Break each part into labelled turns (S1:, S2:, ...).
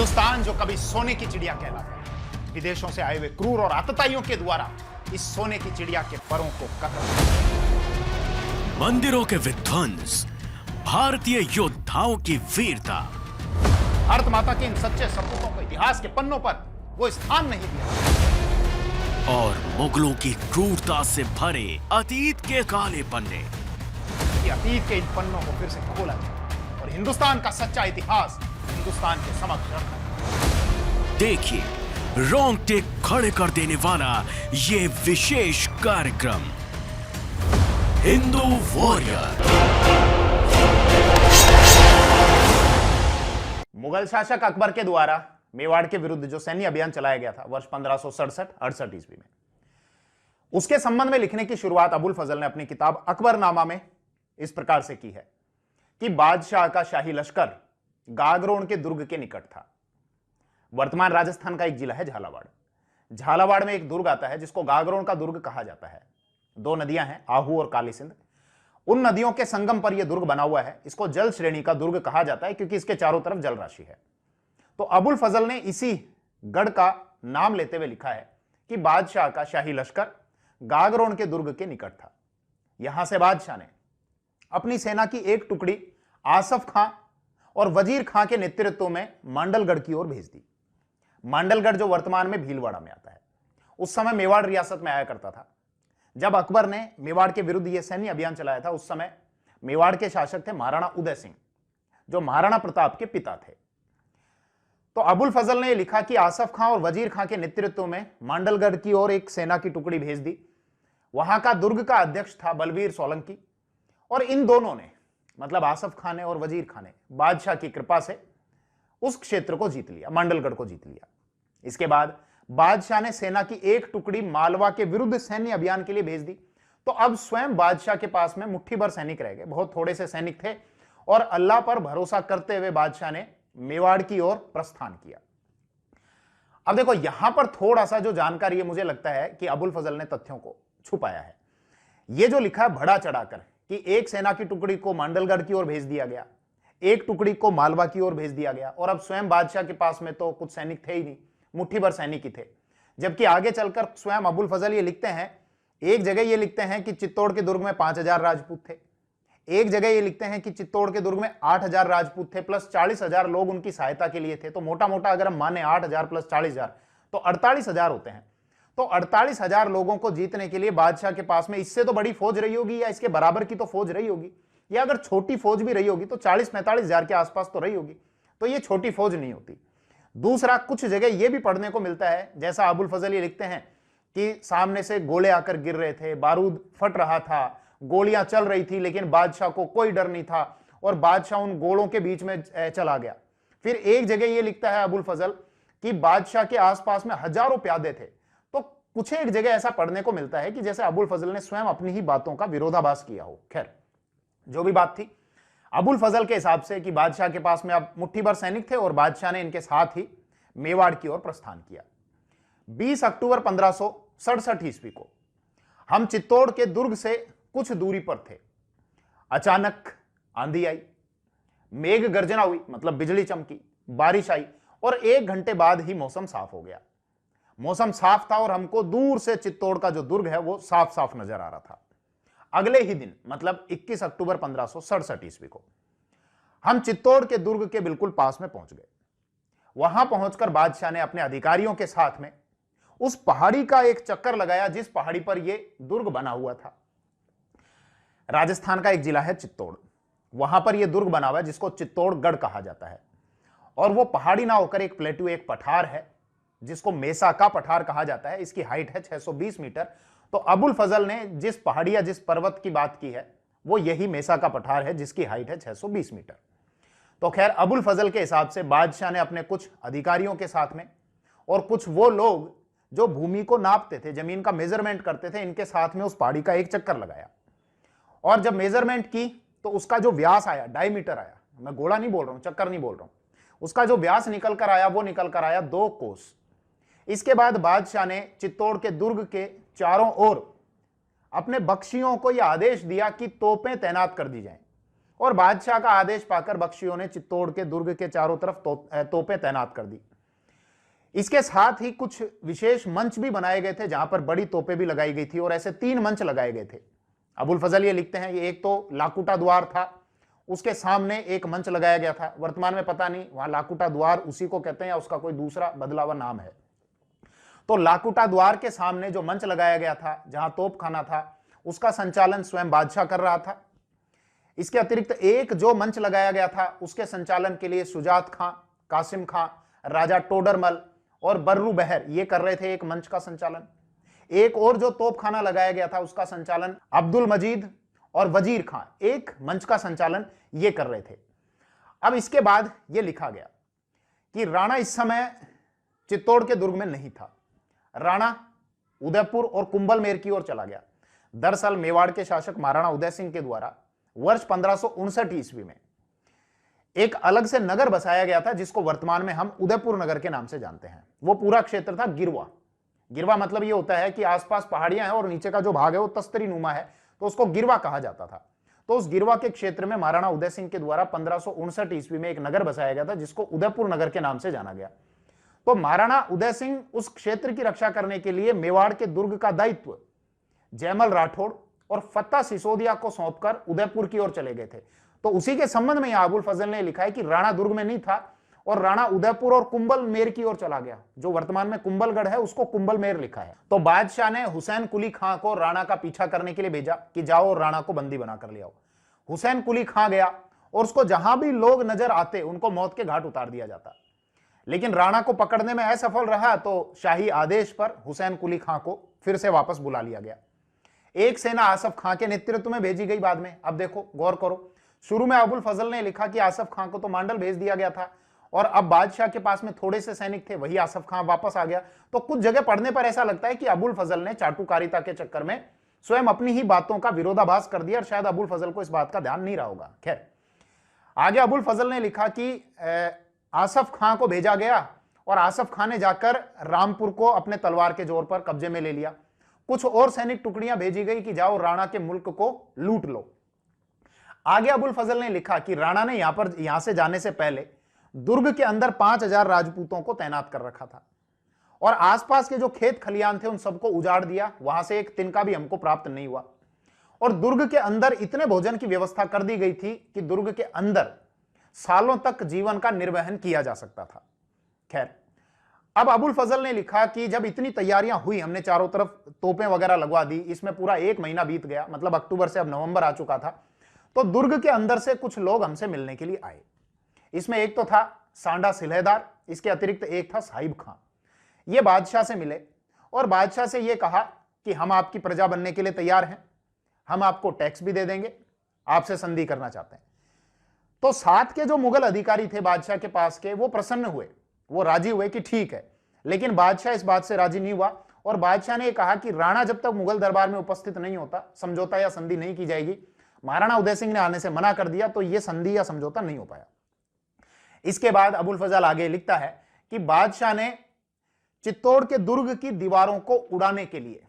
S1: हिंदुस्तान जो कभी सोने की चिड़िया कहलाता है, विदेशों से आए हुए क्रूर और आतताइयों के द्वारा इस सोने की चिड़िया के परों को कतरा।
S2: मंदिरों के विध्वंस, भारतीय योद्धाओं की वीरता,
S1: भारत माता के इन सच्चे सपूतों को इतिहास के पन्नों पर वो स्थान नहीं दिया
S2: और मुगलों की क्रूरता से भरे अतीत के काले पन्ने।
S1: कि अतीत के इन पन्नों को फिर से खोला जाए और हिंदुस्तान का सच्चा इतिहास हिंदुस्तान के समक्ष रखा।
S2: देखिए, रोंगटे खड़े कर देने वाला ये विशेष कार्यक्रम हिंदू वॉरियर।
S1: मुगल शासक अकबर के द्वारा मेवाड़ के विरुद्ध जो सैन्य अभियान चलाया गया था वर्ष 1567-68 ईस्वी में, उसके संबंध में लिखने की शुरुआत अबुल फजल ने अपनी किताब अकबरनामा में इस प्रकार से की है कि बादशाह का शाही लश्कर गागरोन के दुर्ग के निकट था। वर्तमान राजस्थान का एक जिला है झालावाड़। झालावाड़ में एक दुर्ग आता है जिसको गागरोन का दुर्ग कहा जाता है। दो नदियां हैं, आहू और काली सिंध। उन नदियों के संगम पर यह दुर्ग बना हुआ है। इसको जल श्रेणी का दुर्ग कहा जाता है क्योंकि इसके चारों तरफ जल राशि है। तो अबुल फजल ने इसी गढ़ का नाम लेते हुए लिखा है कि बादशाह का शाही लश्कर गागरोन के दुर्ग के निकट था। यहां से बादशाह ने अपनी सेना की एक टुकड़ी आसफ खां और वजीर खां के नेतृत्व में मांडलगढ़ की ओर भेज दी। मांडलगढ़ जो वर्तमान में भीलवाड़ा में आता है, उस समय मेवाड़ रियासत में आया करता था। जब अकबर ने मेवाड़ के विरुद्ध यह सैन्य अभियान चलाया था, उस समय मेवाड़ के शासक थे महाराणा उदय सिंह, जो महाराणा प्रताप के पिता थे। तो अबुल फजल ने लिखा कि आसफ खां और वजीर खां के नेतृत्व में मांडलगढ़ की ओर एक सेना की टुकड़ी भेज दी। वहां का दुर्ग का अध्यक्ष था बलवीर सोलंकी, और इन दोनों ने, मतलब आसफ खान ने और वजीर खान ने, बादशाह की कृपा से उस क्षेत्र को जीत लिया, मांडलगढ़ को जीत लिया। इसके बाद बादशाह ने सेना की एक टुकड़ी मालवा के विरुद्ध सैन्य अभियान के लिए भेज दी। तो अब स्वयं बादशाह के पास में मुट्ठी भर सैनिक रह गए, बहुत थोड़े से सैनिक थे, और अल्लाह पर भरोसा करते हुए बादशाह ने मेवाड़ की ओर प्रस्थान किया। अब देखो, यहां पर थोड़ा सा जो जानकारी है, मुझे लगता है कि अबुल फजल ने तथ्यों को छुपाया है। यह जो लिखा है बढ़ा चढ़ाकर कि एक सेना की टुकड़ी को मांडलगढ़ की ओर भेज दिया गया, एक टुकड़ी को मालवा की ओर भेज दिया गया, और अब स्वयं बादशाह के पास में तो कुछ सैनिक थे ही नहीं, मुट्ठी भर सैनिक ही थे। जबकि आगे चलकर स्वयं अबुल फजल ये लिखते हैं, एक जगह ये लिखते हैं कि चित्तौड़ के दुर्ग में 5000 राजपूत थे, एक जगह ये लिखते हैं कि चित्तौड़ के दुर्ग में 8000 राजपूत थे प्लस 40000 लोग उनकी सहायता के लिए थे। तो मोटा मोटा अगर हम माने 8000 प्लस 40000 तो 48000 होते हैं। तो 48000 लोगों को जीतने के लिए बादशाह के पास में इससे तो बड़ी फौज रही होगी, या इसके बराबर की तो फौज रही होगी, या अगर छोटी फौज भी रही होगी तो 40-45 हजार के आसपास तो रही होगी। तो ये छोटी फौज नहीं होती। दूसरा, कुछ जगह यह भी पढ़ने को मिलता है, जैसा अबुल फजल ये लिखते हैं कि सामने से गोले आकर गिर रहे थे, बारूद फट रहा था, गोलियां चल रही थी, लेकिन बादशाह को कोई डर नहीं था और बादशाह उन गोलों के बीच में चला गया। फिर एक जगह यह लिखता है अबुल फजल कि बादशाह के आसपास में हजारों प्यादे थे। तो कुछ एक जगह ऐसा पढ़ने को मिलता है कि जैसे अबुल फजल ने स्वयं अपनी ही बातों का विरोधाभास किया हो। खैर, जो भी बात थी, अबुल फजल के हिसाब से कि बादशाह के पास में अब मुट्ठी भर सैनिक थे और बादशाह ने इनके साथ ही मेवाड़ की ओर प्रस्थान किया। 20 अक्टूबर 1567 ईस्वी को हम चित्तौड़ के दुर्ग से कुछ दूरी पर थे। अचानक आंधी आई, मेघ गर्जना हुई, मतलब बिजली चमकी, बारिश आई, और 1 घंटे बाद ही मौसम साफ हो गया। मौसम साफ था और हमको दूर से चित्तौड़ का जो दुर्ग है वो साफ साफ नजर आ रहा था। अगले ही दिन, मतलब 21 अक्टूबर 1567 ईस्वी को हम चित्तौड़ के दुर्ग के बिल्कुल पास में पहुंच गए। वहां पहुंचकर बादशाह ने अपने अधिकारियों के साथ में उस पहाड़ी का एक चक्कर लगाया जिस पहाड़ी पर यह दुर्ग बना हुआ था। राजस्थान का एक जिला है चित्तौड़, वहां पर यह दुर्ग बना हुआ है जिसको चित्तौड़गढ़ कहा जाता है। और वो पहाड़ी ना होकर एक प्लेटू, एक पठार है जिसको मेसा का पठार कहा जाता है। इसकी हाइट है 620 मीटर। तो अबुल फजल ने जिस पहाड़ी या जिस पर्वत की बात की है वो यही मेसा का पठार है जिसकी हाइट है 620 मीटर। तो खैर, अबुल फजल के हिसाब से बादशाह ने अपने कुछ अधिकारियों के साथ में और कुछ वो लोग जो भूमि को नापते थे, जमीन का मेजरमेंट करते थे, इनके साथ में उस पहाड़ी का एक चक्कर लगाया। और जब मेजरमेंट की तो उसका जो व्यास आया, डायमीटर आया, मैं गोला नहीं बोल रहा हूं, चक्कर नहीं बोल रहा हूं, उसका जो व्यास निकल कर आया वो निकल कर आया 2 कोस। इसके बाद बादशाह ने चित्तौड़ के दुर्ग के चारों ओर अपने बख्शियों को यह आदेश दिया कि तोपें तैनात कर दी जाएं और बादशाह का आदेश पाकर बख्शियों ने चित्तौड़ के दुर्ग के चारों तरफ तोपें तैनात कर दी। इसके साथ ही कुछ विशेष मंच भी बनाए गए थे जहां पर बड़ी तोपें भी लगाई गई थी, और ऐसे 3 मंच लगाए गए थे। अबुल फजल ये लिखते हैं, ये एक तो लाकुटा द्वार था, उसके सामने एक मंच लगाया गया था। वर्तमान में पता नहीं वहां लाकुटा द्वार उसी को कहते हैं या उसका कोई दूसरा बदला हुआ नाम है। तो लाकुटा द्वार के सामने जो मंच लगाया गया था, जहां तोपखाना था, उसका संचालन स्वयं बादशाह कर रहा था। इसके अतिरिक्त एक जो मंच लगाया गया था उसके संचालन के लिए सुजात खां, कासिम खां, राजा टोडरमल और बर्रू बहर ये कर रहे थे एक मंच का संचालन। एक और जो तोपखाना लगाया गया था उसका संचालन अब्दुल मजीद और वजीर खां एक मंच का संचालन ये कर रहे थे। अब इसके बाद ये लिखा गया कि राणा इस समय चित्तौड़ के दुर्ग में नहीं था। राणा उदयपुर और कुंभलमेर की ओर चला गया। दरअसल मेवाड़ के शासक महाराणा उदय सिंह के द्वारा वर्ष 1559 ईस्वी में एक अलग से नगर बसाया गया था जिसको वर्तमान में हम उदयपुर नगर के नाम से जानते हैं। वो पूरा क्षेत्र था गिरवा। गिरवा मतलब ये होता है कि आसपास पहाड़ियां हैं और नीचे का जो भाग है वो तस्तरी नुमा है, तो उसको गिरवा कहा जाता था। तो उस गिरवा के क्षेत्र में महाराणा उदय सिंह के द्वारा 1559 ईस्वी में एक नगर बसाया गया था जिसको उदयपुर नगर के नाम से जाना गया। तो महाराणा उदय सिंह उस क्षेत्र की रक्षा करने के लिए मेवाड़ के दुर्ग का दायित्व जयमल राठौड़ और फत्ता सिसोदिया को सौंपकर उदयपुर की ओर चले गए थे। तो उसी के संबंध में यहां अबुल फजल ने लिखा है कि राणा दुर्ग में नहीं था और राणा उदयपुर और कुंभलमेर की ओर चला गया। जो वर्तमान में कुंभलगढ़ है उसको कुंभलमेर लिखा है। तो बादशाह ने हुसैन कुली खां को राणा का पीछा करने के लिए भेजा कि जाओ और राणा को बंदी बनाकर ले आओ। हुसैन कुली खां गया और उसको जहां भी लोग नजर आते उनको मौत के घाट उतार दिया जाता। लेकिन राणा को पकड़ने में असफल रहा तो शाही आदेश पर हुसैन कुली खां को फिर से वापस बुला लिया गया। एक सेना आसफ खां के नेतृत्व में भेजी गई बाद में। अब देखो, गौर करो, शुरू में अबुल फजल ने लिखा कि आसफ खां को तो मांडल भेज दिया गया था और अब बादशाह के पास में थोड़े से सैनिक थे, वही आसफ खां वापस आ गया। तो कुछ जगह पढ़ने पर ऐसा लगता है कि अबुल फजल ने चाटुकारिता के चक्कर में स्वयं अपनी ही बातों का विरोधाभास कर दिया और शायद अबुल फजल को इस बात का ध्यान नहीं रहा होगा। खैर, आगे अबुल फजल ने लिखा कि आसफ खां को भेजा गया और आसफ खां ने जाकर रामपुर को अपने तलवार के जोर पर कब्जे में ले लिया। कुछ और सैनिक टुकड़ियां भेजी गई कि जाओ राणा के मुल्क को लूट लो। आगे अबुल फजल ने लिखा कि राणा ने यहां से जाने से पहले दुर्ग के अंदर 5000 राजपूतों को तैनात कर रखा था और आसपास के जो खेत खलियान थे उन सबको उजाड़ दिया। वहां से एक तिनका भी हमको प्राप्त नहीं हुआ और दुर्ग के अंदर इतने भोजन की व्यवस्था कर दी गई थी कि दुर्ग के अंदर सालों तक जीवन का निर्वहन किया जा सकता था। खैर, अब अबुल फजल ने लिखा कि जब इतनी तैयारियां हुई, हमने चारों तरफ तोपें वगैरह लगवा दी, इसमें पूरा 1 महीना बीत गया, मतलब अक्टूबर से अब नवंबर आ चुका था। तो दुर्ग के अंदर से कुछ लोग हमसे मिलने के लिए आए। इसमें एक तो था सांडा सिलहदार, इसके अतिरिक्त एक था साहिब खां। ये बादशाह से मिले और बादशाह से ये कहा कि हम आपकी प्रजा बनने के लिए तैयार हैं, हम आपको टैक्स भी दे देंगे, आपसे संधि करना चाहते हैं। तो साथ के जो मुगल अधिकारी थे बादशाह के पास के, वो प्रसन्न हुए, वो राजी हुए कि ठीक है। लेकिन बादशाह इस बात से राजी नहीं हुआ और बादशाह ने कहा कि राणा जब तक मुगल दरबार में उपस्थित नहीं होता समझौता या संधि नहीं की जाएगी। महाराणा उदय सिंह ने आने से मना कर दिया तो यह संधि या समझौता नहीं हो पाया। इसके बाद अबुल फजल आगे लिखता है कि बादशाह ने चित्तौड़ के दुर्ग की दीवारों को उड़ाने के लिए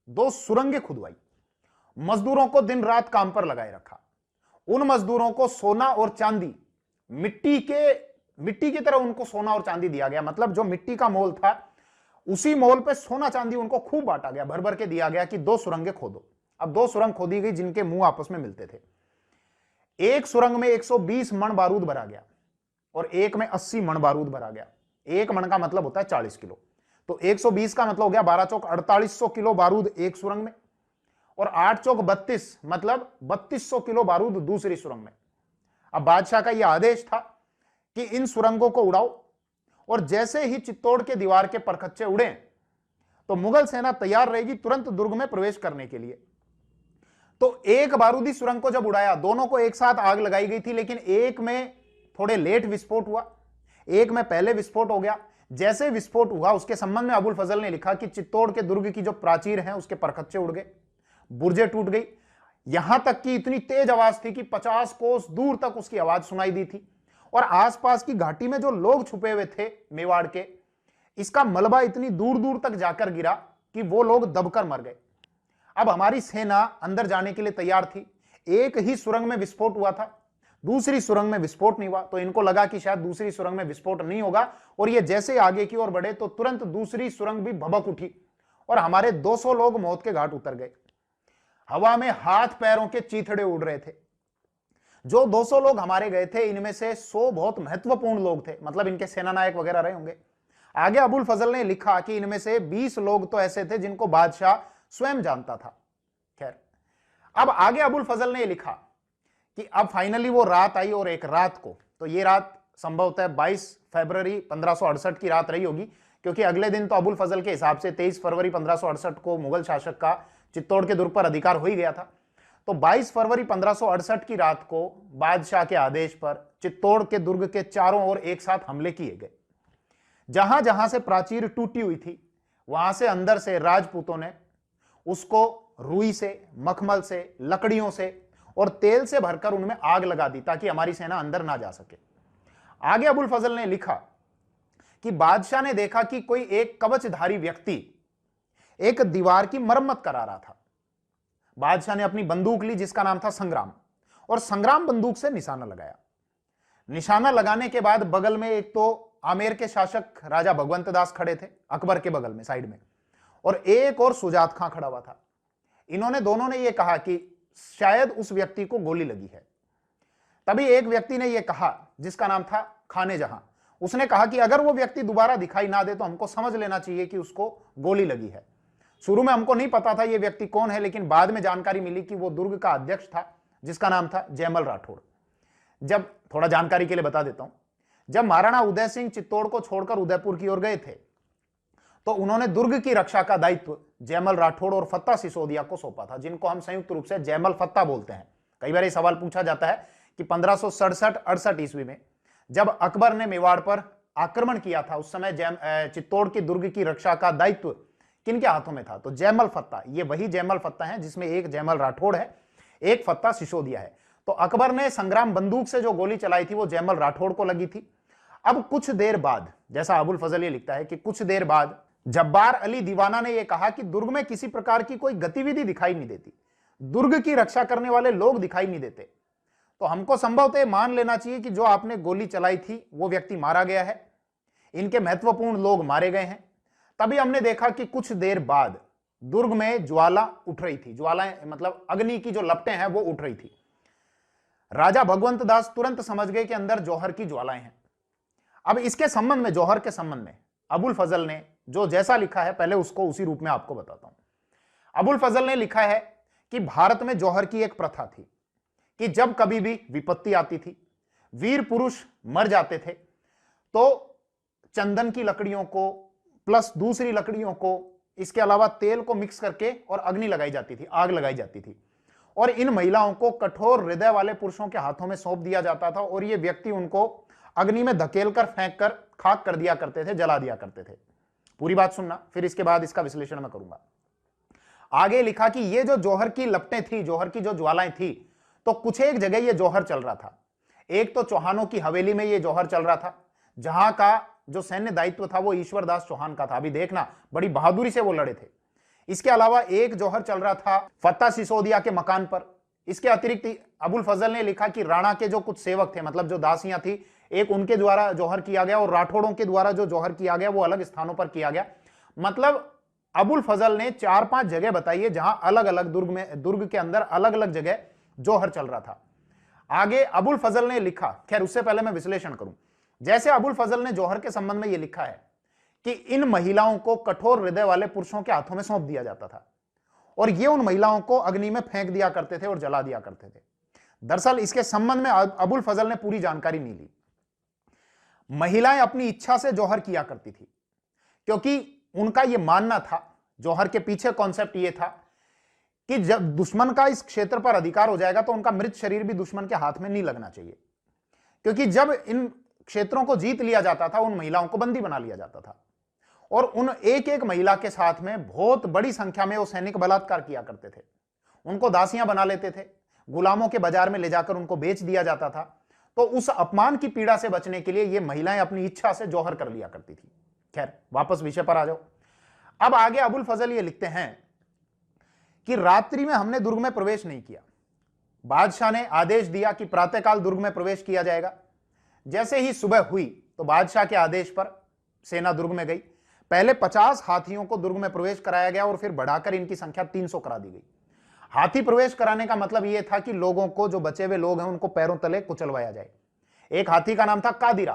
S1: 2 सुरंगें खुदवाई, मजदूरों को दिन रात काम पर लगाए रखा। उन मजदूरों को सोना और चांदी, मिट्टी की तरह उनको सोना और चांदी दिया गया। मतलब जो मिट्टी का मोल था उसी मोल पे सोना चांदी उनको खूब बांटा गया, भर भर के दिया गया कि 2 सुरंगें खोदो। अब 2 सुरंग खोदी गई जिनके मुंह आपस में मिलते थे। एक सुरंग में 120 मण बारूद भरा गया और एक में 80 मण बारूद भरा गया। 1 मण का मतलब होता है 40 किलो, तो 120 का मतलब हो गया 12 चौक 4800 किलो बारूद एक सुरंग में और 8 चौक 32 मतलब 3200 किलो बारूद दूसरी सुरंग में। अब बादशाह का यह आदेश था कि इन सुरंगों को उड़ाओ और जैसे ही चित्तौड़ के दीवार के परखच्चे उड़े तो मुगल सेना तैयार रहेगी तुरंत दुर्ग में प्रवेश करने के लिए। तो एक बारूदी सुरंग को जब उड़ाया, दोनों को एक साथ आग लगाई गई थी, लेकिन एक में थोड़े लेट विस्फोट हुआ, एक में पहले विस्फोट हो गया। जैसे विस्फोट हुआ उसके संबंध में अबुल फजल ने लिखा कि चित्तौड़ के दुर्ग की जो प्राचीर है उसके परखच्चे उड़ गए, बुर्जे टूट गई, यहां तक कि इतनी तेज आवाज थी कि 50 कोस दूर तक उसकी आवाज सुनाई दी थी और आसपास की घाटी में जो लोग छुपे हुए थे मेवाड़ के, इसका मलबा इतनी दूर दूर तक जाकर गिरा कि वो लोग दबकर मर गए। अब हमारी सेना अंदर जाने के लिए तैयार थी। एक ही सुरंग में विस्फोट हुआ था, दूसरी सुरंग में विस्फोट नहीं हुआ। तो इनको लगा कि शायद दूसरी सुरंग में विस्फोट नहीं होगा, और ये जैसे आगे की ओर बढ़े तो तुरंत दूसरी सुरंग भी भभक उठी और हमारे 200 लोग मौत के घाट उतर गए। हवा में हाथ पैरों के चीथड़े उड़ रहे थे। जो 200 लोग हमारे गए थे, इनमें से 100 बहुत महत्वपूर्ण लोग थे, मतलब इनके सेनानायक वगैरह रहे होंगे। आगे अबुल फजल ने लिखा कि इनमें से 20 लोग तो ऐसे थे जिनको बादशाह स्वयं जानता था। खैर, अब आगे अबुल फजल ने लिखा कि अब फाइनली वो रात आई, और एक रात को, तो ये रात संभवतः 22 फरवरी 1568 की रात रही होगी, क्योंकि अगले दिन तो अबुल फजल के हिसाब से 23 फरवरी 1568 को मुगल शासक का चित्तौड़ के दुर्ग पर अधिकार हो ही गया था। तो 22 फरवरी 1568 की रात को बादशाह के आदेश पर चित्तौड़ के दुर्ग के चारों ओर एक साथ हमले किए गए। जहां जहां से प्राचीर टूटी हुई थी, वहां से अंदर से राजपूतों ने उसको रुई से, मखमल से, लकड़ियों से और तेल से भरकर उनमें आग लगा दी, ताकि हमारी सेना अंदर ना जा सके। आगे अबुल फजल ने लिखा कि बादशाह ने देखा कि कोई एक कवचधारी व्यक्ति एक दीवार की मरम्मत करा रहा था। बादशाह ने अपनी बंदूक ली, जिसका नाम था संग्राम, और संग्राम बंदूक से निशाना लगाया। निशाना लगाने के बाद बगल में एक तो आमेर के शासक राजा भगवंत दास खड़े थे, अकबर के बगल में साइड में, और एक और सुजात खां खड़ा हुआ था। इन्होंने दोनों ने यह कहा कि शायद उस व्यक्ति को गोली लगी है। तभी एक व्यक्ति ने यह कहा, जिसका नाम था खाने जहां, उसने कहा कि अगर वो व्यक्ति दोबारा दिखाई ना दे तो हमको समझ लेना चाहिए कि उसको गोली लगी है। शुरू में हमको नहीं पता था ये व्यक्ति कौन है, लेकिन बाद में जानकारी मिली कि वो दुर्ग का अध्यक्ष था, जिसका नाम था जयमल राठौड़। जब, थोड़ा जानकारी के लिए बता देता हूं, जब महाराणा उदय सिंह चित्तौड़ को छोड़कर उदयपुर की ओर गए थे, तो उन्होंने दुर्ग की रक्षा का दायित्व जयमल राठौड़ और फत्ता सिसोदिया को सौंपा था, जिनको हम संयुक्त रूप से जयमल फत्ता बोलते हैं। कई बार ये सवाल पूछा जाता है कि 1567-68 ईस्वी में जब अकबर ने मेवाड़ पर आक्रमण किया था, उस समय चित्तौड़ की दुर्ग की रक्षा का दायित्व किनके हाथों में था? तो जयमल फत्ता। ये वही जयमल फत्ता है जिसमें एक जयमल राठौड़ है, एक फत्ता सिसोदिया है। तो अकबर ने संग्राम बंदूक से जो गोली चलाई थी वो जयमल राठौड़ को लगी थी। अब कुछ देर बाद, जैसा अबुल फजल ये लिखता है कि कुछ देर बाद जब्बार अली दीवाना ने यह कहा कि दुर्ग में किसी प्रकार की कोई गतिविधि दिखाई नहीं देती, दुर्ग की रक्षा करने वाले लोग दिखाई नहीं देते। तो हमको संभवतः मान लेना चाहिए कि जो आपने गोली चलाई थी वो व्यक्ति मारा गया है, इनके महत्वपूर्ण लोग मारे गए हैं। तभी हमने देखा कि कुछ देर बाद दुर्ग में ज्वाला उठ रही थी। ज्वालाएं मतलब अग्नि की जो लपटें हैं वो उठ रही थी। राजा भगवंत दास तुरंत समझ गए कि अंदर जौहर की ज्वालाएं हैं। अब इसके संबंध में, जौहर के संबंध में अबुल फजल ने जो जैसा लिखा है, पहले उसको उसी रूप में आपको बताता हूं। अबुल फजल ने लिखा है कि भारत में जौहर की एक प्रथा थी कि जब कभी भी विपत्ति आती थी, वीर पुरुष मर जाते थे, तो चंदन की लकड़ियों को प्लस दूसरी लकड़ियों को, इसके अलावा तेल को मिक्स करके और अग्नि लगाई जाती थी, आग लगाई जाती थी, और इन महिलाओं को कठोर हृदय वाले पुरुषों के हाथों में सौंप दिया जाता था, और ये व्यक्ति उनको अग्नि में धकेल कर, फेंक कर खाक कर दिया करते थे, जला दिया करते थे। पूरी बात सुनना, फिर इसके बाद इसका विश्लेषण मैं करूंगा। आगे लिखा कि ये जो जौहर की लपटें थी, जौहर की जो ज्वालाएं थी, तो कुछ एक जगह ये जौहर चल रहा था। एक तो चौहानों की हवेली में ये जौहर चल रहा था, जहां का जो सैन्य दायित्व था वो ईश्वर दास चौहान का था। अभी देखना, बड़ी बहादुरी से वो लड़े थे। इसके अलावा एक जौहर चल रहा था फत्ता सिसोदिया के मकान पर। इसके अतिरिक्त अबुल फजल ने लिखा कि राणा के जो कुछ सेवक थे, मतलब जो दासियां थी, एक उनके द्वारा जौहर किया गया, और राठौड़ों के द्वारा जो जौहर किया गया वो अलग स्थानों पर किया गया। मतलब अबुल फजल ने 4-5 जगह बताई है जहां अलग अलग दुर्ग के अंदर अलग अलग जगह जौहर चल रहा था। आगे अबुल फजल ने लिखा, खैर उससे पहले मैं विश्लेषण करूं। जैसे अबुल फजल ने जौहर के संबंध में यह लिखा है कि इन महिलाओं को कठोर हृदय वाले पुरुषों के हाथों में सौंप दिया जाता था, और ये उन महिलाओं को अग्नि में फेंक दिया करते थे और जला दिया करते थे। दरअसल इसके संबंध में अबुल फजल ने पूरी जानकारी नहीं ली। महिलाएं अपनी इच्छा से जौहर किया करती थी, क्योंकि उनका यह मानना था, जौहर के पीछे कॉन्सेप्ट यह था कि जब दुश्मन का इस क्षेत्र पर अधिकार हो जाएगा तो उनका मृत शरीर भी दुश्मन के हाथ में नहीं लगना चाहिए, क्योंकि जब इन क्षेत्रों को जीत लिया जाता था, उन महिलाओं को बंदी बना लिया जाता था, और उन एक एक महिला के साथ में बहुत बड़ी संख्या में वो सैनिक बलात्कार किया करते थे। उनको दासियां बना लेते थे, गुलामों के बाजार में ले जाकर उनको बेच दिया जाता था। तो उस अपमान की पीड़ा से बचने के लिए ये महिलाएं अपनी इच्छा से जौहर कर लिया करती थी। खैर, वापस विषय पर आ जाओ। अब आगे अबुल फजल ये लिखते हैं कि रात्रि में हमने दुर्ग में प्रवेश नहीं किया, बादशाह ने आदेश दिया कि प्रातःकाल दुर्ग में प्रवेश किया जाएगा। जैसे ही सुबह हुई तो बादशाह के आदेश पर सेना दुर्ग में गई। पहले 50 हाथियों को दुर्ग में प्रवेश कराया गया और फिर बढ़ाकर इनकी संख्या 300 करा दी गई। हाथी प्रवेश कराने का मतलब यह था कि लोगों को, जो बचे हुए लोग हैं, उनको पैरों तले कुचलवाया जाए। एक हाथी का नाम था कादिरा।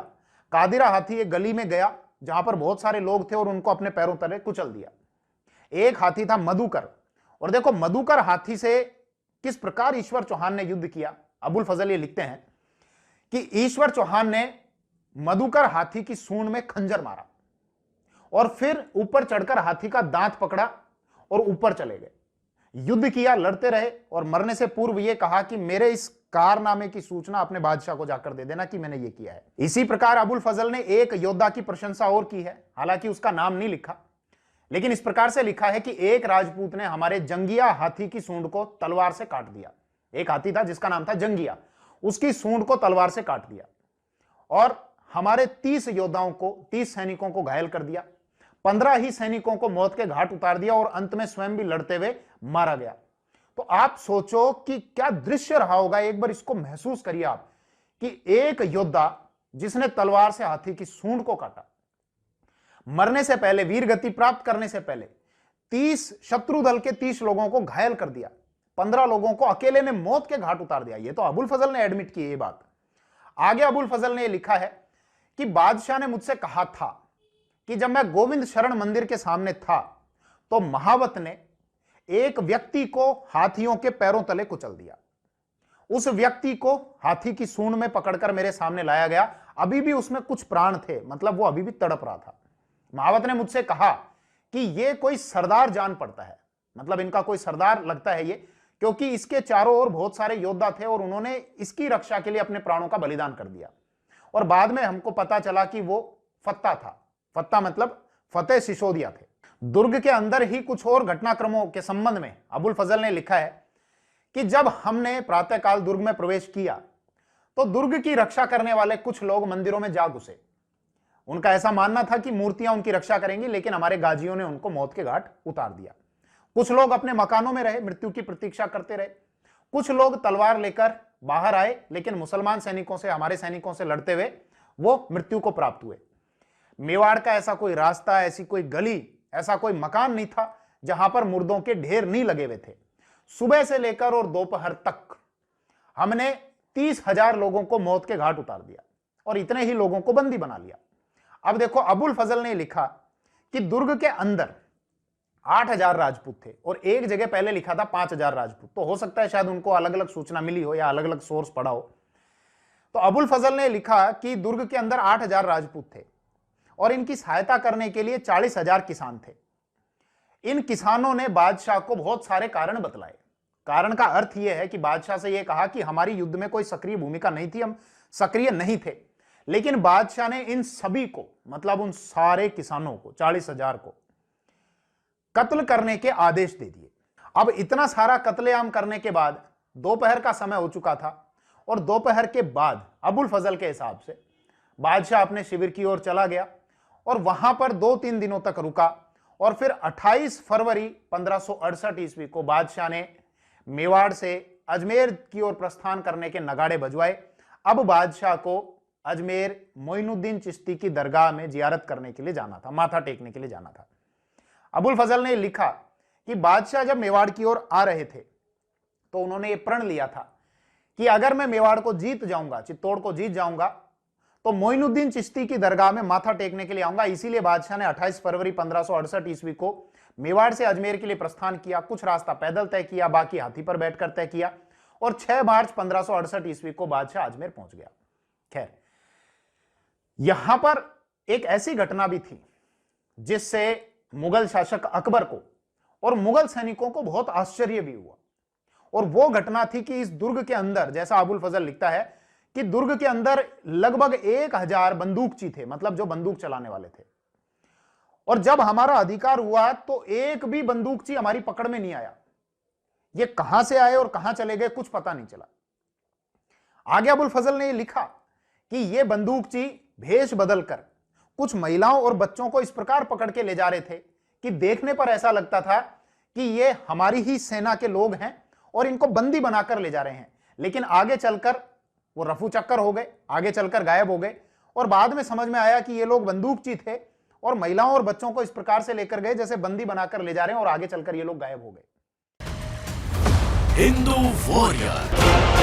S1: कादिरा हाथी एक गली में गया जहां पर बहुत सारे लोग थे और उनको अपने पैरों तले कुचल दिया। एक हाथी था मधुकर, और देखो मधुकर हाथी से किस प्रकार ईश्वर चौहान ने युद्ध किया। अबुल फजल ये लिखते हैं कि ईश्वर चौहान ने मधुकर हाथी की सूंड में खंजर मारा और फिर ऊपर चढ़कर हाथी का दांत पकड़ा और ऊपर चले गए। युद्ध किया, लड़ते रहे और मरने से पूर्व यह कहा कि मेरे इस कारनामे की सूचना अपने बादशाह को जाकर दे देना कि मैंने ये किया है। इसी प्रकार अबुल फजल ने एक योद्धा की प्रशंसा और की है, हालांकि उसका नाम नहीं लिखा, लेकिन इस प्रकार से लिखा है कि एक राजपूत ने हमारे जंगिया हाथी की सूंड को तलवार से काट दिया। एक हाथी था जिसका नाम था जंगिया, उसकी सूंड को तलवार से काट दिया और हमारे 30 योद्धाओं को, 30 सैनिकों को घायल कर दिया। 15 ही सैनिकों को मौत के घाट उतार दिया और अंत में स्वयं भी लड़ते हुए मारा गया। तो आप सोचो कि क्या दृश्य रहा होगा, एक बार इसको महसूस करिए आप कि एक योद्धा जिसने तलवार से हाथी की सूंड को काटा, मरने से पहले, वीर गति प्राप्त करने से पहले 30 शत्रु दल के 30 लोगों को घायल कर दिया, 15 लोगों को अकेले ने मौत के घाट उतार दिया। ये तो अबुल फजल ने एडमिट की ये बात। आगे अबुल फजल ने लिखा है कि बादशाह ने मुझसे कहा था कि जब मैं गोविंद शरण मंदिर के सामने था तो महावत ने एक व्यक्ति को हाथियों के पैरों तले कुचल दिया। उस व्यक्ति को हाथी की सूंड में पकड़कर मेरे सामने लाया गया। अभी भी उसमें कुछ प्राण थे, मतलब वो अभी भी तड़प रहा था। महावत ने मुझसे कहा कि ये कोई सरदार जान पड़ता है, मतलब इनका कोई सरदार लगता है ये, क्योंकि इसके चारों ओर बहुत सारे योद्धा थे और उन्होंने इसकी रक्षा के लिए अपने प्राणों का बलिदान कर दिया। और बाद में हमको पता चला कि वो फत्ता था। फत्ता मतलब फतेह सिसोदिया थे। दुर्ग के अंदर ही कुछ और घटनाक्रमों के संबंध में अबुल फजल ने लिखा है कि जब हमने प्रातःकाल दुर्ग में प्रवेश किया तो दुर्ग की रक्षा करने वाले कुछ लोग मंदिरों में जा घुसे। उनका ऐसा मानना था कि मूर्तियां उनकी रक्षा करेंगी, लेकिन हमारे गाजियों ने उनको मौत के घाट उतार दिया। कुछ लोग अपने मकानों में रहे, मृत्यु की प्रतीक्षा करते रहे। कुछ लोग तलवार लेकर बाहर आए, लेकिन मुसलमान सैनिकों से, हमारे सैनिकों से लड़ते हुए वो मृत्यु को प्राप्त हुए। मेवाड़ का ऐसा कोई रास्ता, ऐसी कोई गली, ऐसा कोई मकान नहीं था जहां पर मुर्दों के ढेर नहीं लगे हुए थे। सुबह से लेकर और दोपहर तक हमने 30,000 लोगों को मौत के घाट उतार दिया और इतने ही लोगों को बंदी बना लिया। अब देखो अबुल फजल ने लिखा कि दुर्ग के अंदर 8,000 राजपूत थे और एक जगह पहले लिखा था 5,000 राजपूत। तो हो सकता है शायद उनको अलग अलग सूचना मिली हो या अलग अलग सोर्स पढ़ा हो। तो अबुल फजल ने लिखा कि दुर्ग के अंदर 8,000 राजपूत थे और इनकी सहायता करने के लिए 40,000 किसान थे। इन किसानों ने बादशाह को बहुत सारे कारण बतलाए। कारण का अर्थ यह है कि बादशाह से यह कहा कि हमारी युद्ध में कोई सक्रिय भूमिका नहीं थी, हम सक्रिय नहीं थे, लेकिन बादशाह ने इन सभी को, मतलब उन सारे किसानों को, 40,000 को कत्ल करने के आदेश दे दिए। अब इतना सारा कत्लेआम करने के बाद दोपहर का समय हो चुका था और दोपहर के बाद अबुल फजल के हिसाब से बादशाह अपने शिविर की ओर चला गया और वहां पर 2-3 दिनों तक रुका और फिर 28 फरवरी 1568 ईस्वी को बादशाह ने मेवाड़ से अजमेर की ओर प्रस्थान करने के नगाड़े बजवाए। अब बादशाह को अजमेर मोइनुद्दीन चिश्ती की दरगाह में जियारत करने के लिए जाना था, माथा टेकने के लिए जाना था। अबुल फजल ने लिखा कि बादशाह जब मेवाड़ की ओर आ रहे थे तो उन्होंने ये प्रण लिया था कि अगर मैं मेवाड़ को जीत जाऊंगा, चित्तौड़ को जीत जाऊंगा, तो मोइनुद्दीन चिश्ती की दरगाह में माथा टेकने के लिए आऊंगा। इसीलिए बादशाह ने 28 फरवरी 1568 ईस्वी को मेवाड़ से अजमेर के लिए प्रस्थान किया। कुछ रास्ता पैदल तय किया, बाकी हाथी पर बैठकर तय किया और 6 मार्च 1568 ईस्वी को बादशाह अजमेर पहुंच गया। खैर, यहां पर एक ऐसी घटना भी थी जिससे मुगल शासक अकबर को और मुगल सैनिकों को बहुत आश्चर्य भी हुआ, और वो घटना थी कि इस दुर्ग के अंदर, जैसा अबुल फजल लिखता है कि दुर्ग के अंदर लगभग 1,000 बंदूकची थे, मतलब जो बंदूक चलाने वाले थे। और जब हमारा अधिकार हुआ तो एक भी बंदूकची हमारी पकड़ में नहीं आया। ये कहां से आए और कहां चले गए कुछ पता नहीं चला। आगे अबुल फजल ने लिखा कि ये बंदूकची भेष बदलकर कुछ महिलाओं और बच्चों को इस प्रकार पकड़ के ले जा रहे थे कि देखने पर ऐसा लगता था कि ये हमारी ही सेना के लोग हैं और इनको बंदी बनाकर ले जा रहे हैं। लेकिन आगे चलकर वो रफू चक्कर हो गए, आगे चलकर गायब हो गए और बाद में समझ में आया कि ये लोग बंदूकची थे और महिलाओं और बच्चों को इस प्रकार से लेकर गए जैसे बंदी बनाकर ले जा रहे हैं और आगे चलकर ये लोग गायब हो गए।
S2: हिंदू वॉरियर।